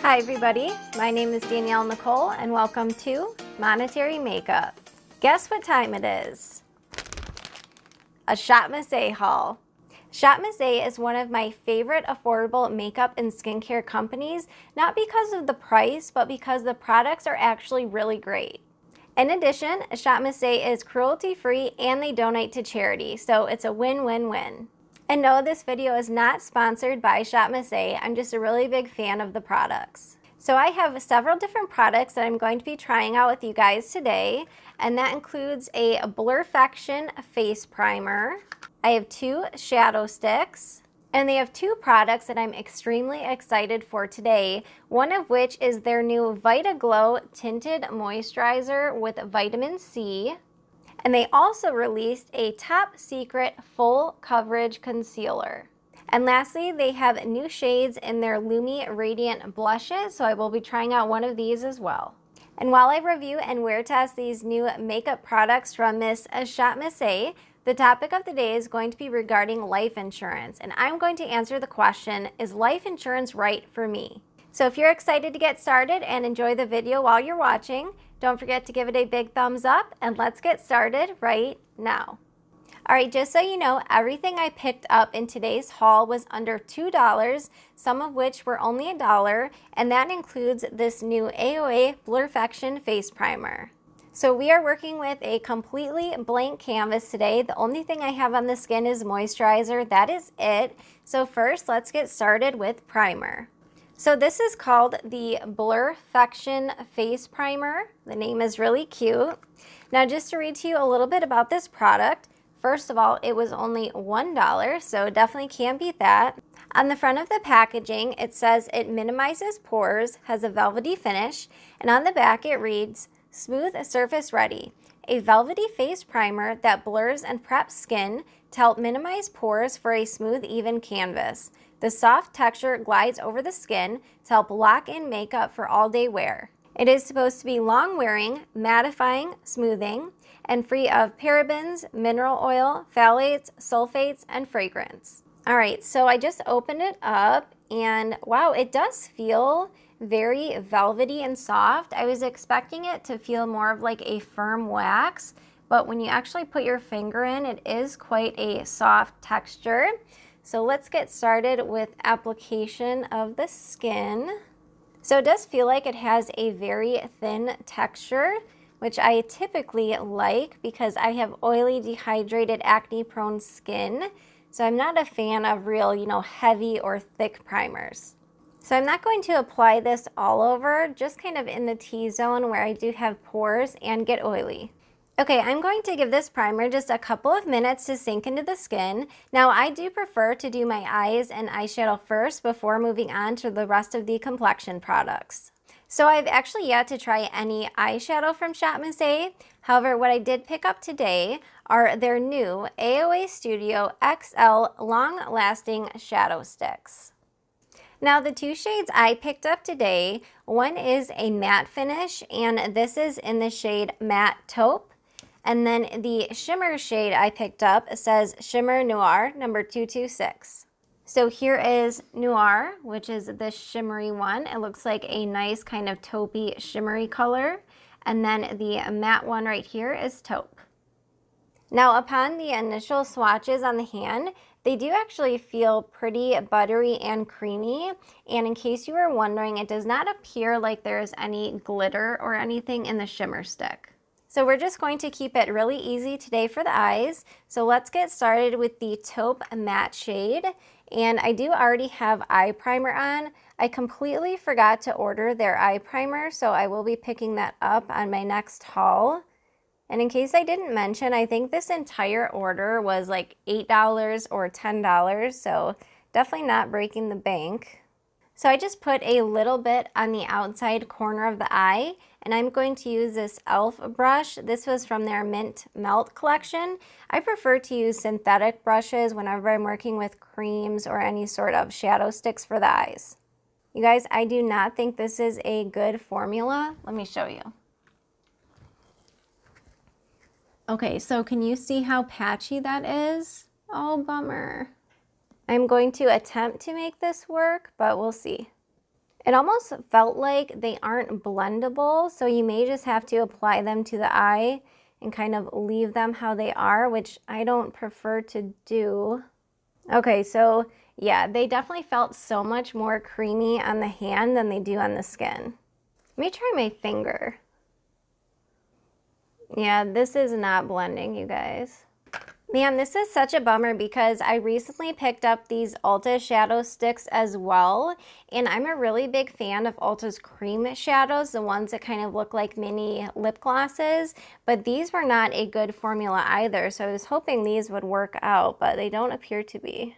Hi everybody, my name is Danielle Nicole and welcome to Monetary Makeup. Guess what time it is? A Shop Missé haul. Shop Missé is one of my favorite affordable makeup and skincare companies, not because of the price, but because the products are actually really great. In addition, Shop Missé is cruelty-free and they donate to charity, so it's a win-win-win. And no, this video is not sponsored by Shop Missé. I'm just a really big fan of the products. So I have several different products that I'm going to be trying out with you guys today, and that includes a Blurfection face primer. I have 2 shadow sticks, and they have 2 products that I'm extremely excited for today, one of which is their new Vita Glow Tinted Moisturizer with vitamin C. And they also released a TopSecret full coverage concealer. And lastly, they have new shades in their Lumi Radiant blushes, so I will be trying out one of these as well. And while I review and wear test these new makeup products from Miss Shop Missé, the topic of the day is going to be regarding life insurance. And I'm going to answer the question, is life insurance right for me? So if you're excited to get started and enjoy the video while you're watching, don't forget to give it a big thumbs up, and let's get started right now. Alright, just so you know, everything I picked up in today's haul was under $2, some of which were only $1, and that includes this new AOA Blurfection face primer. So we are working with a completely blank canvas today. The only thing I have on the skin is moisturizer. That is it. So first, let's get started with primer. So this is called the Blurfection face primer. The name is really cute. Now just to read to you a little bit about this product, first of all, it was only $1, so definitely can't beat that. On the front of the packaging, it says it minimizes pores, has a velvety finish, and on the back it reads, smooth surface ready, a velvety face primer that blurs and preps skin to help minimize pores for a smooth, even canvas. The soft texture glides over the skin to help lock in makeup for all-day wear. It is supposed to be long-wearing, mattifying, smoothing, and free of parabens, mineral oil, phthalates, sulfates, and fragrance. Alright, so I just opened it up, and wow, it does feel very velvety and soft. I was expecting it to feel more of like a firm wax, but when you actually put your finger in, it is quite a soft texture. So let's get started with application of the skin. So it does feel like it has a very thin texture, which I typically like because I have oily, dehydrated, acne-prone skin. So I'm not a fan of real, heavy or thick primers. So I'm not going to apply this all over, just kind of in the T-zone where I do have pores and get oily. Okay, I'm going to give this primer just a couple of minutes to sink into the skin. Now, I do prefer to do my eyes and eyeshadow first before moving on to the rest of the complexion products. So I've actually yet to try any eyeshadow from Shop Missé. However, what I did pick up today are their new AOA Studio XL Long-Lasting Shadow Sticks. Now the 2 shades I picked up today, one is a matte finish, and this is in the shade Matte Taupe. And then the shimmer shade I picked up says Shimmer Noir number 226. So here is Noir, which is the shimmery one. It looks like a nice kind of taupey shimmery color. And then the matte one right here is Taupe. Now upon the initial swatches on the hand, they do actually feel pretty buttery and creamy. And in case you were wondering, it does not appear like there's any glitter or anything in the shimmer stick. So we're just going to keep it really easy today for the eyes. So let's get started with the Taupe Matte shade. And I do already have eye primer on. I completely forgot to order their eye primer, so I will be picking that up on my next haul. And in case I didn't mention, I think this entire order was like $8 or $10, so definitely not breaking the bank. So I just put a little bit on the outside corner of the eye, and I'm going to use this e.l.f. brush. This was from their Mint Melt collection. I prefer to use synthetic brushes whenever I'm working with creams or any sort of shadow sticks for the eyes. You guys, I do not think this is a good formula. Let me show you. Okay, so can you see how patchy that is? Oh, bummer. I'm going to attempt to make this work, but we'll see. It almost felt like they aren't blendable, so you may just have to apply them to the eye and kind of leave them how they are, which I don't prefer to do. Okay, so yeah, they definitely felt so much more creamy on the hand than they do on the skin. Let me try my finger. Yeah, this is not blending, you guys. Man, this is such a bummer because I recently picked up these Ulta shadow sticks as well, and I'm a really big fan of Ulta's cream shadows, the ones that kind of look like mini lip glosses, but these were not a good formula either, so I was hoping these would work out, but they don't appear to be.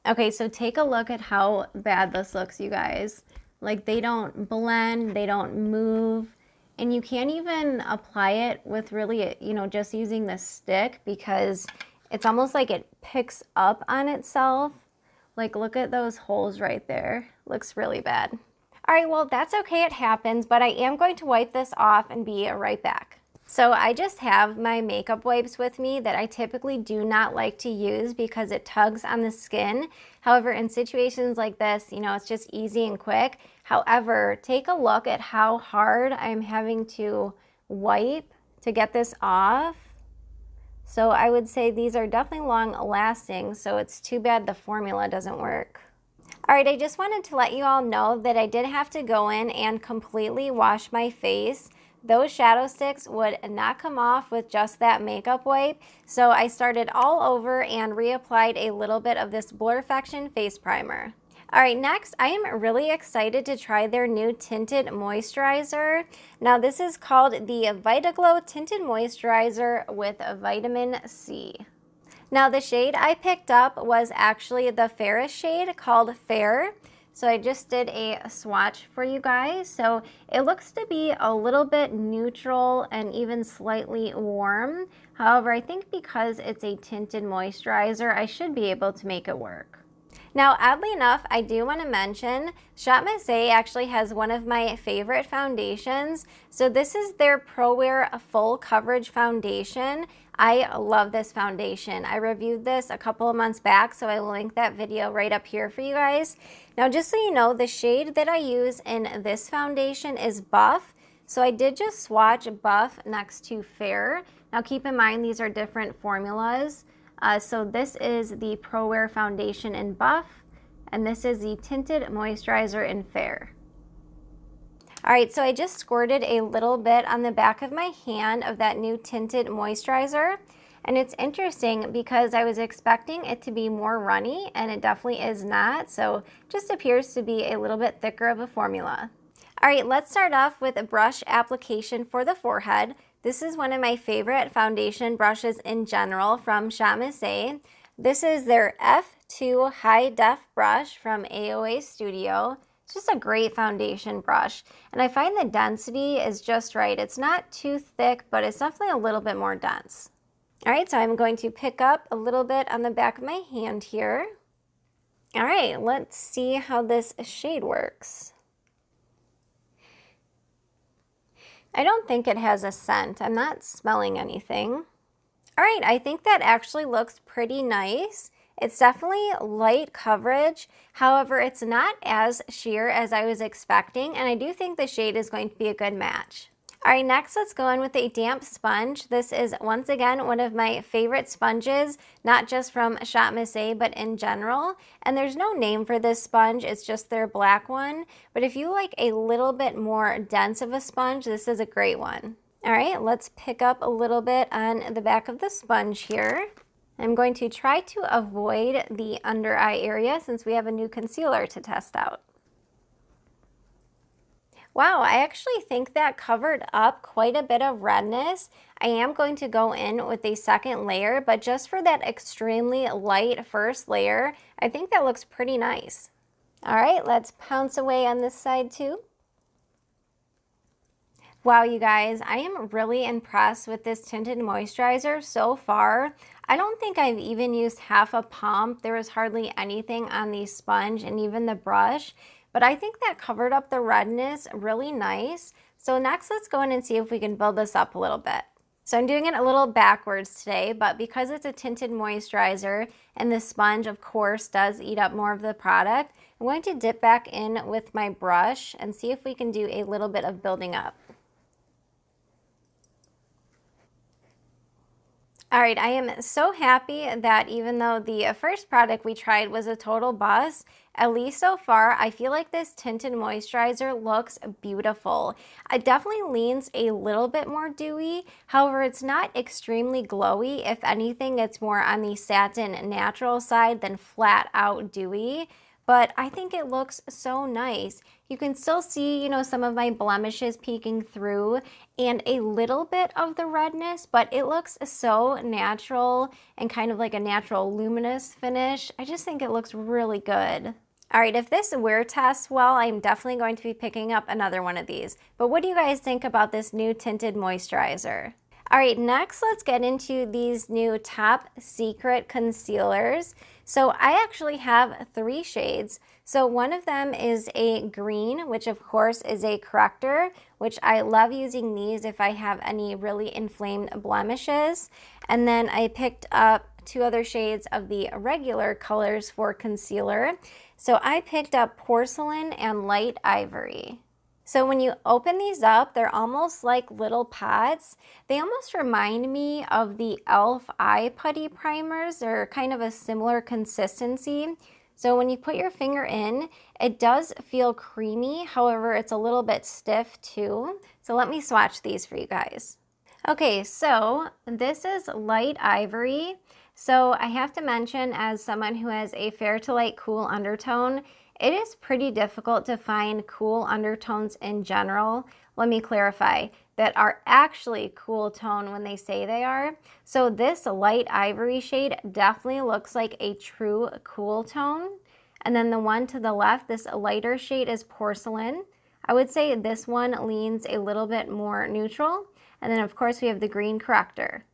Okay, so take a look at how bad this looks, you guys. Like, they don't blend, they don't move. And you can't even apply it with really, you know, just using the stick because it's almost like it picks up on itself. Like, look at those holes right there. Looks really bad. All right, well, that's okay, it happens, but I am going to wipe this off and be right back. So I just have my makeup wipes with me that I typically do not like to use because it tugs on the skin. However, in situations like this, you know, it's just easy and quick. However, take a look at how hard I'm having to wipe to get this off. So I would say these are definitely long lasting, so it's too bad the formula doesn't work. All right, I just wanted to let you all know that I did have to go in and completely wash my face. Those shadow sticks would not come off with just that makeup wipe, so I started all over and reapplied a little bit of this Blurfection face primer. All right, next, I am really excited to try their new Tinted Moisturizer. Now, this is called the Vita Glow Tinted Moisturizer with Vitamin C. Now, the shade I picked up was actually the fairest shade called Fair. So I just did a swatch for you guys. So it looks to be a little bit neutral and even slightly warm. However, I think because it's a tinted moisturizer, I should be able to make it work. Now, oddly enough, I do want to mention Shop Missy actually has one of my favorite foundations. So this is their Pro Wear Full Coverage Foundation. I love this foundation. I reviewed this a couple of months back, so I will link that video right up here for you guys. Now, just so you know, the shade that I use in this foundation is Buff. So I did just swatch Buff next to Fair. Now, keep in mind, these are different formulas. So this is the Pro Wear Foundation in Buff, and this is the Tinted Moisturizer in Fair. All right, so I just squirted a little bit on the back of my hand of that new Tinted Moisturizer. And it's interesting because I was expecting it to be more runny, and it definitely is not. So just appears to be a little bit thicker of a formula. All right, let's start off with a brush application for the forehead. This is one of my favorite foundation brushes in general from Shop Missy. This is their F2 High Def brush from AOA Studio. It's just a great foundation brush, and I find the density is just right. It's not too thick, but it's definitely a little bit more dense. All right, so I'm going to pick up a little bit on the back of my hand here. All right, let's see how this shade works. I don't think it has a scent. I'm not smelling anything. All right, I think that actually looks pretty nice. It's definitely light coverage. However, it's not as sheer as I was expecting, and I do think the shade is going to be a good match. All right, next let's go in with a damp sponge. This is once again one of my favorite sponges, not just from Shop Missy, but in general. And there's no name for this sponge, it's just their black one. But if you like a little bit more dense of a sponge, this is a great one. All right, let's pick up a little bit on the back of the sponge here. I'm going to try to avoid the under eye area since we have a new concealer to test out. Wow, I actually think that covered up quite a bit of redness. I am going to go in with a second layer, but just for that extremely light first layer, I think that looks pretty nice. All right, let's pounce away on this side too. Wow, you guys, I am really impressed with this tinted moisturizer so far. I don't think I've even used half a pump. There was hardly anything on the sponge and even the brush. But I think that covered up the redness really nice. So next, let's go in and see if we can build this up a little bit. So I'm doing it a little backwards today, but because it's a tinted moisturizer and the sponge, of course, does eat up more of the product, I'm going to dip back in with my brush and see if we can do a little bit of building up. All right, I am so happy that even though the first product we tried was a total bust, at least so far, I feel like this tinted moisturizer looks beautiful. It definitely leans a little bit more dewy. However, it's not extremely glowy. If anything, it's more on the satin natural side than flat out dewy. But I think it looks so nice. You can still see, you know, some of my blemishes peeking through and a little bit of the redness, but it looks so natural and kind of like a natural luminous finish. I just think it looks really good. All right, if this wear tests well, I'm definitely going to be picking up another one of these. But what do you guys think about this new tinted moisturizer? All right, next let's get into these new TopSecret concealers. So I actually have 3 shades. So one of them is a green, which of course is a corrector, which I love using these if I have any really inflamed blemishes. And then I picked up 2 other shades of the regular colors for concealer. So I picked up Porcelain and Light Ivory. So when you open these up, they're almost like little pots. They almost remind me of the e.l.f. eye putty primers. They're kind of a similar consistency. So when you put your finger in, it does feel creamy. However, it's a little bit stiff too. So let me swatch these for you guys. Okay, so this is Light Ivory. So I have to mention, as someone who has a fair to light cool undertone, it is pretty difficult to find cool undertones in general. Let me clarify, that are actually cool tone when they say they are. So this Light Ivory shade definitely looks like a true cool tone. And then the one to the left, this lighter shade, is Porcelain. I would say this one leans a little bit more neutral. And then of course we have the green corrector.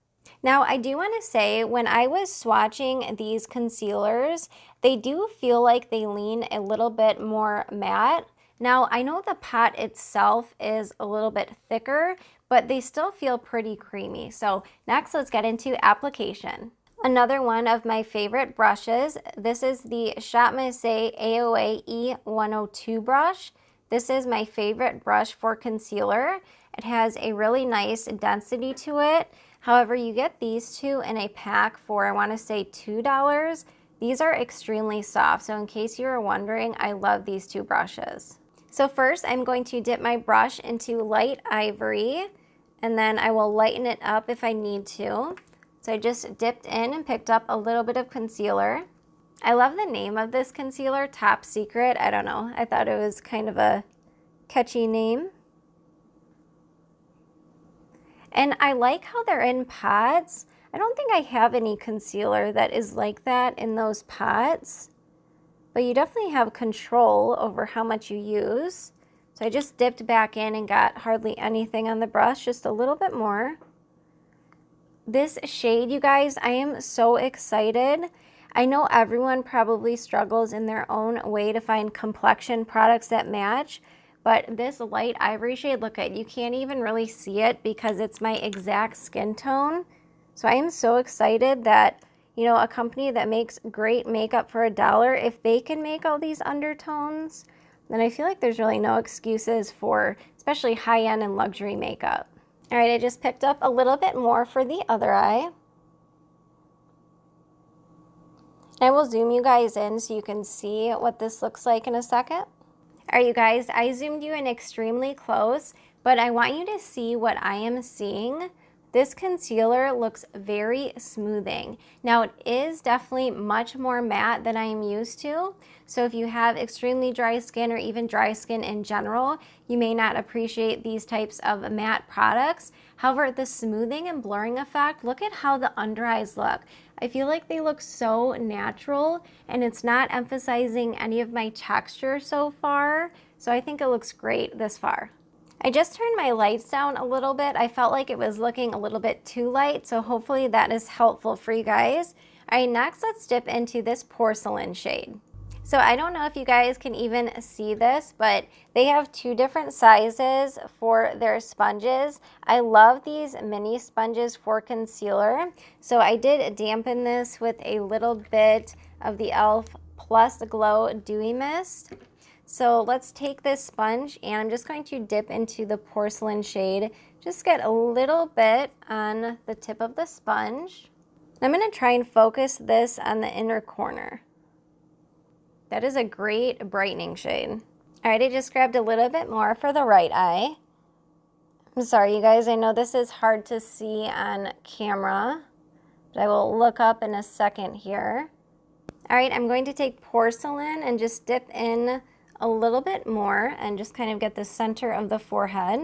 Now, I do want to say, when I was swatching these concealers, they do feel like they lean a little bit more matte. Now, I know the pot itself is a little bit thicker, but they still feel pretty creamy. So next, let's get into application. Another one of my favorite brushes, this is the Shop Missy AOA E102 brush. This is my favorite brush for concealer. It has a really nice density to it. However, you get these 2 in a pack for, I want to say, $2. These are extremely soft, so in case you were wondering, I love these 2 brushes. So first, I'm going to dip my brush into Light Ivory, and then I will lighten it up if I need to. So I just dipped in and picked up a little bit of concealer. I love the name of this concealer, TopSecret. I don't know, I thought it was kind of a catchy name. And I like how they're in pots. I don't think I have any concealer that is like that in those pots, but you definitely have control over how much you use. So I just dipped back in and got hardly anything on the brush, just a little bit more. This shade, you guys, I am so excited. I know everyone probably struggles in their own way to find complexion products that match, but this Light Ivory shade, look at, you can't even really see it because it's my exact skin tone. So I am so excited that, you know, a company that makes great makeup for $1, if they can make all these undertones, then I feel like there's really no excuses for especially high-end and luxury makeup. All right, I just picked up a little bit more for the other eye. I will zoom you guys in so you can see what this looks like in a second. All right, you guys, I zoomed you in extremely close, but I want you to see what I am seeing. This concealer looks very smoothing. Now, it is definitely much more matte than I am used to. So if you have extremely dry skin or even dry skin in general, you may not appreciate these types of matte products. However, the smoothing and blurring effect, look at how the under eyes look. I feel like they look so natural, and it's not emphasizing any of my texture so far. So I think it looks great this far. I just turned my lights down a little bit. I felt like it was looking a little bit too light, so hopefully that is helpful for you guys. All right, next let's dip into this Porcelain shade. So I don't know if you guys can even see this, but they have 2 different sizes for their sponges. I love these mini sponges for concealer. So I did dampen this with a little bit of the e.l.f. Plus Glow Dewy Mist. So let's take this sponge and I'm just going to dip into the Porcelain shade. Just get a little bit on the tip of the sponge. I'm going to try and focus this on the inner corner. That is a great brightening shade. All right, I just grabbed a little bit more for the right eye. I'm sorry, you guys, I know this is hard to see on camera, but I will look up in a second here. All right, I'm going to take Porcelain and just dip in a little bit more and just kind of get the center of the forehead.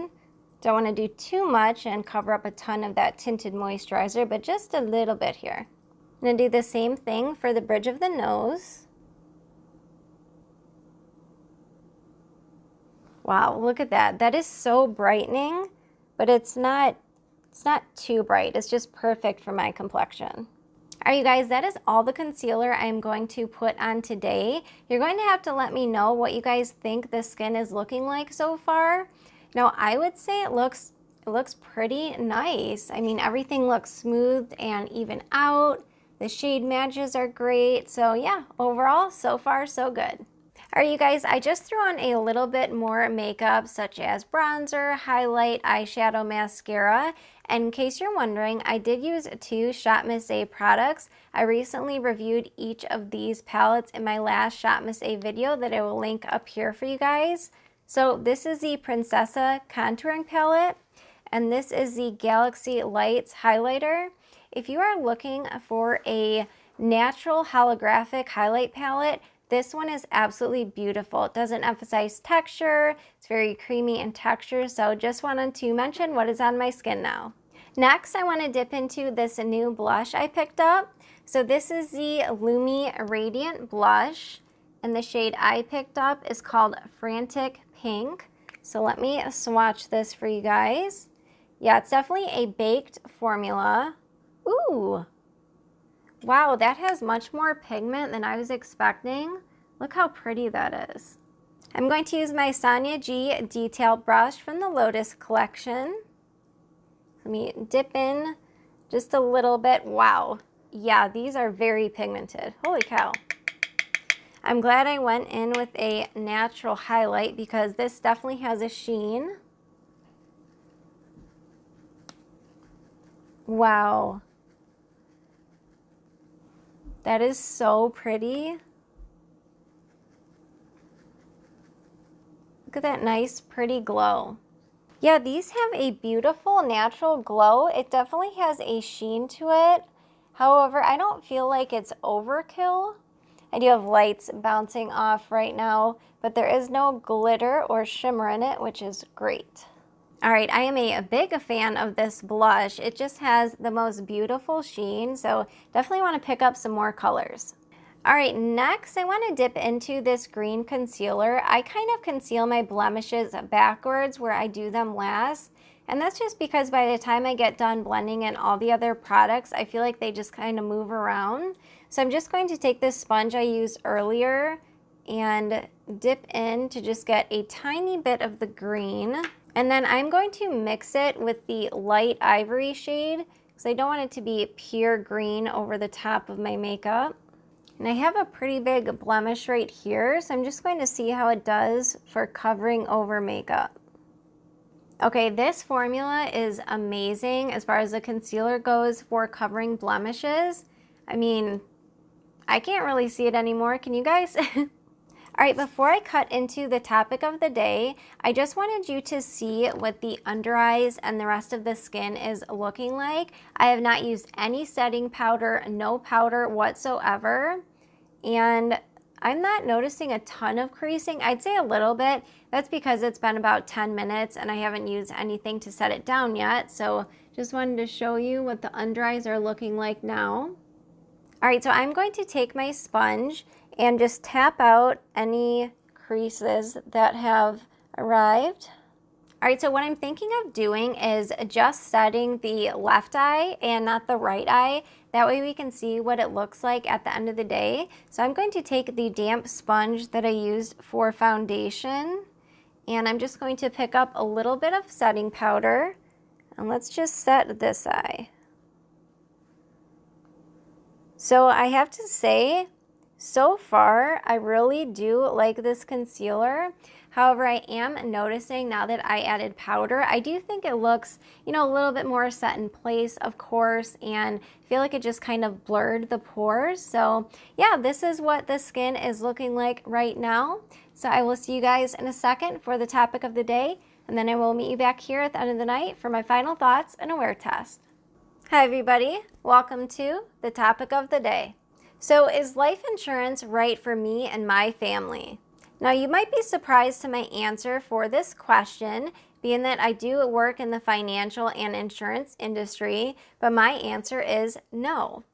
Don't want to do too much and cover up a ton of that tinted moisturizer, but just a little bit here. I'm going to do the same thing for the bridge of the nose. Wow, look at that. That is so brightening, but it's not too bright. It's just perfect for my complexion. All right, you guys, that is all the concealer I'm going to put on today. You're going to have to let me know what you guys think the skin is looking like so far. Now, I would say it looks pretty nice. I mean, everything looks smooth and even out. The shade matches are great. So yeah, overall, so far, so good. All right, you guys, I just threw on a little bit more makeup, such as bronzer, highlight, eyeshadow, mascara. And in case you're wondering, I did use 2 Shop Miss A products. I recently reviewed each of these palettes in my last Shop Miss A video that I will link up here for you guys. So this is the Princessa Contouring Palette, and this is the Galaxy Lights Highlighter. If you are looking for a natural holographic highlight palette, this one is absolutely beautiful. It doesn't emphasize texture. It's very creamy in texture, so just wanted to mention what is on my skin now. Next, I want to dip into this new blush I picked up. So this is the Lumi Radiant Blush, and the shade I picked up is called Frantic Pink. So let me swatch this for you guys. Yeah, it's definitely a baked formula. Ooh. Wow, that has much more pigment than I was expecting. Look how pretty that is. I'm going to use my Sonia G Detail Brush from the Lotus collection. Let me dip in just a little bit. Wow. Yeah, these are very pigmented. Holy cow. I'm glad I went in with a natural highlight because this definitely has a sheen. Wow. That is so pretty. Look at that nice, pretty glow. Yeah, these have a beautiful natural glow. It definitely has a sheen to it. However, I don't feel like it's overkill. I do have lights bouncing off right now, but there is no glitter or shimmer in it, which is great. All right, I am a big fan of this blush. It just has the most beautiful sheen, so definitely want to pick up some more colors. All right, next I want to dip into this green concealer. I kind of conceal my blemishes backwards where I do them last, and that's just because by the time I get done blending in all the other products, I feel like they just kind of move around. So I'm just going to take this sponge I used earlier and dip in to just get a tiny bit of the green. And then I'm going to mix it with the light Ivory shade because I don't want it to be pure green over the top of my makeup. And I have a pretty big blemish right here, so I'm just going to see how it does for covering over makeup. Okay, this formula is amazing as far as the concealer goes for covering blemishes. I mean, I can't really see it anymore. Can you guys? All right, before I cut into the topic of the day, I just wanted you to see what the under eyes and the rest of the skin is looking like. I have not used any setting powder, no powder whatsoever, and I'm not noticing a ton of creasing. I'd say a little bit. That's because it's been about 10 minutes and I haven't used anything to set it down yet, so just wanted to show you what the under eyes are looking like now. All right, so I'm going to take my sponge and just tap out any creases that have arrived. All right, so what I'm thinking of doing is just setting the left eye and not the right eye. That way we can see what it looks like at the end of the day. So I'm going to take the damp sponge that I used for foundation, and I'm just going to pick up a little bit of setting powder, and let's just set this eye. So I have to say, so far, I really do like this concealer. However, I am noticing now that I added powder, I do think it looks, you know, a little bit more set in place, of course, and I feel like it just kind of blurred the pores. So yeah, this is what the skin is looking like right now. So I will see you guys in a second for the topic of the day, and then I will meet you back here at the end of the night for my final thoughts and a wear test. Hi everybody, welcome to the topic of the day. So is life insurance right for me and my family? Now you might be surprised to my answer for this question, being that I do work in the financial and insurance industry, but my answer is no.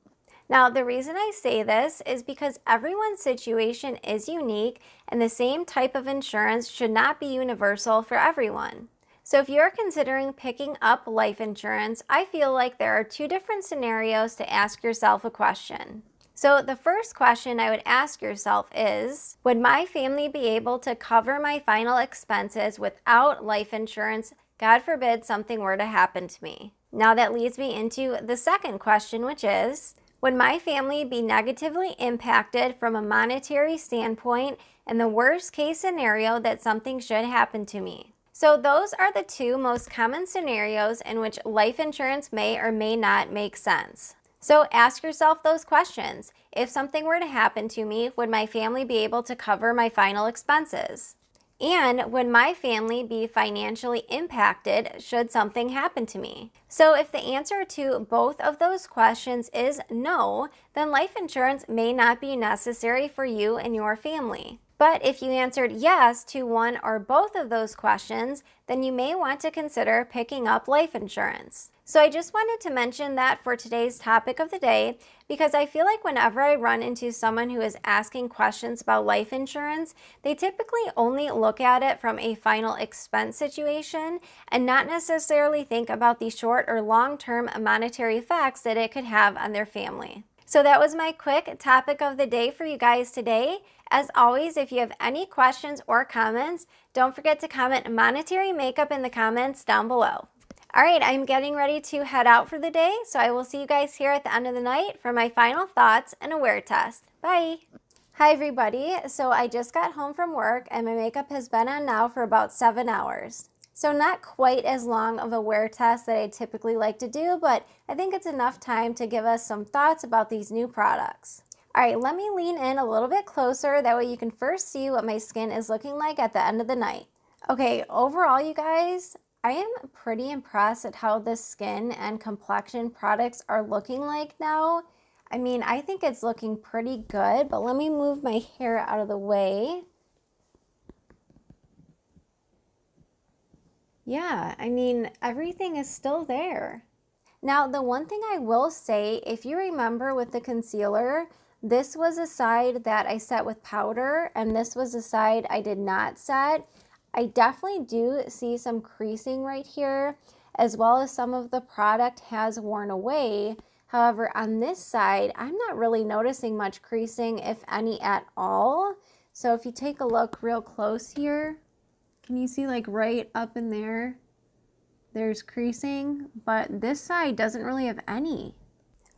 Now the reason I say this is because everyone's situation is unique and the same type of insurance should not be universal for everyone. So if you're considering picking up life insurance, I feel like there are two different scenarios to ask yourself a question. So the first question I would ask yourself is, would my family be able to cover my final expenses without life insurance? God forbid something were to happen to me. Now that leads me into the second question, which is, would my family be negatively impacted from a monetary standpoint in the worst case scenario that something should happen to me? So those are the two most common scenarios in which life insurance may or may not make sense. So ask yourself those questions. If something were to happen to me, would my family be able to cover my final expenses? And would my family be financially impacted should something happen to me? So if the answer to both of those questions is no, then life insurance may not be necessary for you and your family. But if you answered yes to one or both of those questions, then you may want to consider picking up life insurance. So I just wanted to mention that for today's topic of the day, because I feel like whenever I run into someone who is asking questions about life insurance, they typically only look at it from a final expense situation and not necessarily think about the short or long-term monetary effects that it could have on their family. So that was my quick topic of the day for you guys today. As always, if you have any questions or comments, don't forget to comment monetary makeup in the comments down below. All right, I'm getting ready to head out for the day, so I will see you guys here at the end of the night for my final thoughts and a wear test. Bye. Hi everybody, so I just got home from work and my makeup has been on now for about 7 hours. So not quite as long of a wear test that I typically like to do, but I think it's enough time to give us some thoughts about these new products. All right, let me lean in a little bit closer, that way you can first see what my skin is looking like at the end of the night. Okay, overall you guys, I am pretty impressed at how the skin and complexion products are looking like now. I mean, I think it's looking pretty good, but let me move my hair out of the way. Yeah, I mean, everything is still there. Now, the one thing I will say, if you remember with the concealer, this was a side that I set with powder, and this was a side I did not set. I definitely do see some creasing right here, as well as some of the product has worn away. However, on this side, I'm not really noticing much creasing, if any at all. So if you take a look real close here, can you see like right up in there, there's creasing, but this side doesn't really have any.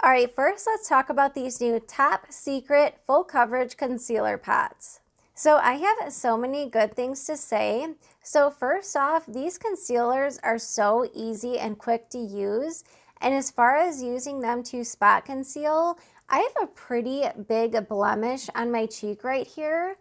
All right, first let's talk about these new Top Secret Full Coverage Concealer Pots. So I have so many good things to say. So first off, these concealers are so easy and quick to use. And as far as using them to spot conceal, I have a pretty big blemish on my cheek right here.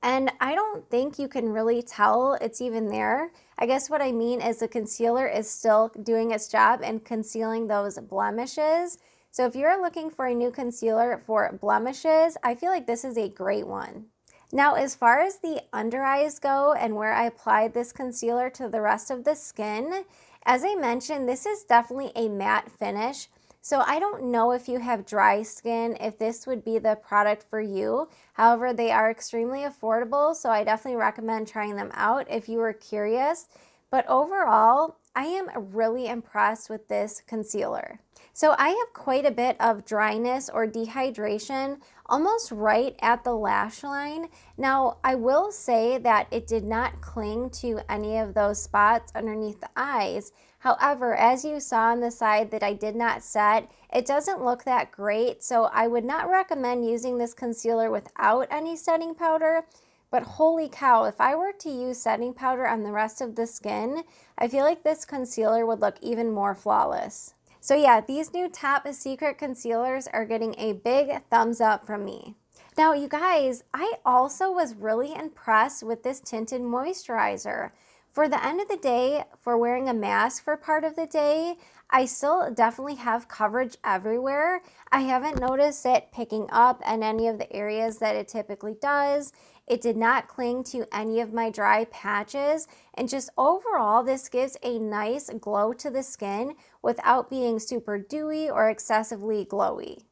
And I don't think you can really tell it's even there. I guess what I mean is the concealer is still doing its job and concealing those blemishes. So if you're looking for a new concealer for blemishes, I feel like this is a great one. Now, as far as the under eyes go and where I applied this concealer to the rest of the skin, as I mentioned, this is definitely a matte finish. So I don't know if you have dry skin, if this would be the product for you. However, they are extremely affordable, so I definitely recommend trying them out if you were curious. But overall, I am really impressed with this concealer. So I have quite a bit of dryness or dehydration almost right at the lash line. Now, I will say that it did not cling to any of those spots underneath the eyes. However, as you saw on the side that I did not set, it doesn't look that great. So I would not recommend using this concealer without any setting powder. But holy cow, if I were to use setting powder on the rest of the skin, I feel like this concealer would look even more flawless. So yeah, these new TopSecret concealers are getting a big thumbs up from me. Now you guys, I also was really impressed with this Tinted Moisturizer. For the end of the day, for wearing a mask for part of the day, I still definitely have coverage everywhere. I haven't noticed it picking up in any of the areas that it typically does. It did not cling to any of my dry patches, and just overall, this gives a nice glow to the skin without being super dewy or excessively glowy.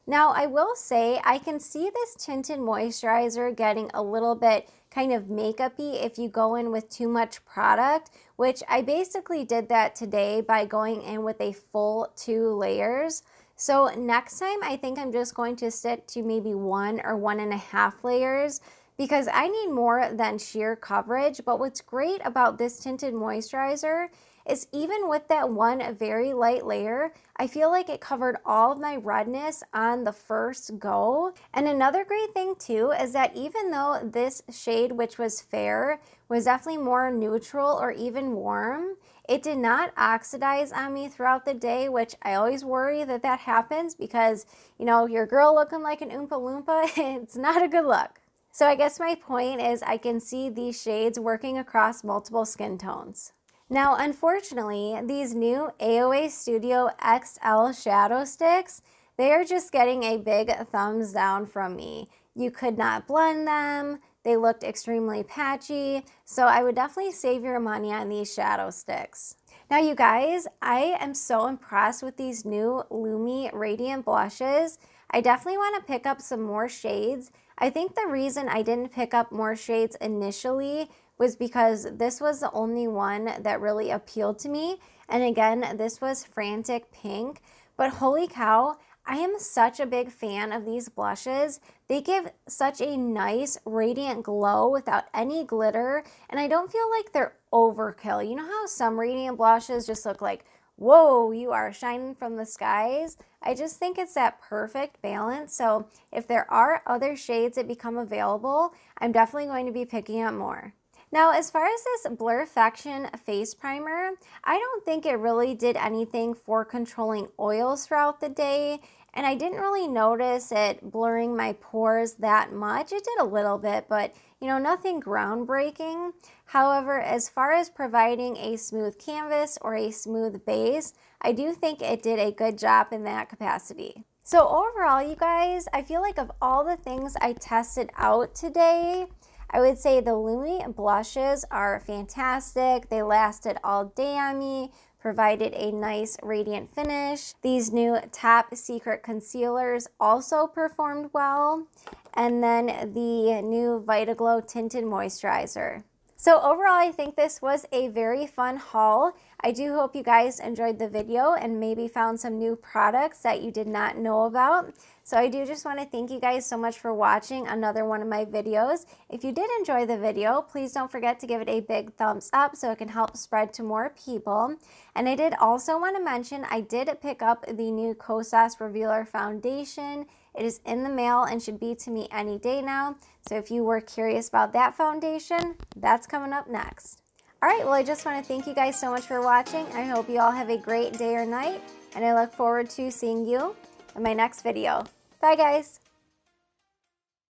Now, I will say I can see this Tinted Moisturizer getting a little bit kind of makeup-y if you go in with too much product, which I basically did that today by going in with a full 2 layers. So next time, I think I'm just going to stick to maybe 1 or 1.5 layers, because I need more than sheer coverage. But what's great about this Tinted Moisturizer is even with that one very light layer, I feel like it covered all of my redness on the first go. And another great thing too is that even though this shade, which was fair, was definitely more neutral or even warm, it did not oxidize on me throughout the day, which I always worry that that happens because, you know, your girl looking like an Oompa Loompa, it's not a good look. So I guess my point is I can see these shades working across multiple skin tones. Now, unfortunately, these new AOA Studio XL shadow sticks, they are just getting a big thumbs down from me. You could not blend them. They looked extremely patchy. So I would definitely save your money on these shadow sticks. Now, you guys, I am so impressed with these new Lumi Radiant Blushes. I definitely want to pick up some more shades. I think the reason I didn't pick up more shades initially was because this was the only one that really appealed to me. And again, this was Frantic Pink. But holy cow, I am such a big fan of these blushes. They give such a nice radiant glow without any glitter. And I don't feel like they're overkill. You know how some radiant blushes just look like, whoa, you are shining from the skies? I just think it's that perfect balance. So if there are other shades that become available, I'm definitely going to be picking up more. Now, as far as this Blurfaction face primer, I don't think it really did anything for controlling oils throughout the day, and I didn't really notice it blurring my pores that much. It did a little bit, but you know, nothing groundbreaking. However, as far as providing a smooth canvas or a smooth base, I do think it did a good job in that capacity. So overall, you guys, I feel like of all the things I tested out today, I would say the Lumi blushes are fantastic. They lasted all day on me, provided a nice radiant finish. These new TopSecret concealers also performed well. And then the new Vita Glow Tinted Moisturizer. So overall, I think this was a very fun haul. I do hope you guys enjoyed the video and maybe found some new products that you did not know about. So I do just want to thank you guys so much for watching another one of my videos. If you did enjoy the video, please don't forget to give it a big thumbs up so it can help spread to more people. And I did also want to mention I did pick up the new Kosas Revealer Foundation. It is in the mail and should be to me any day now. So if you were curious about that foundation, that's coming up next. All right, well, I just want to thank you guys so much for watching. I hope you all have a great day or night, and I look forward to seeing you in my next video. Bye, guys.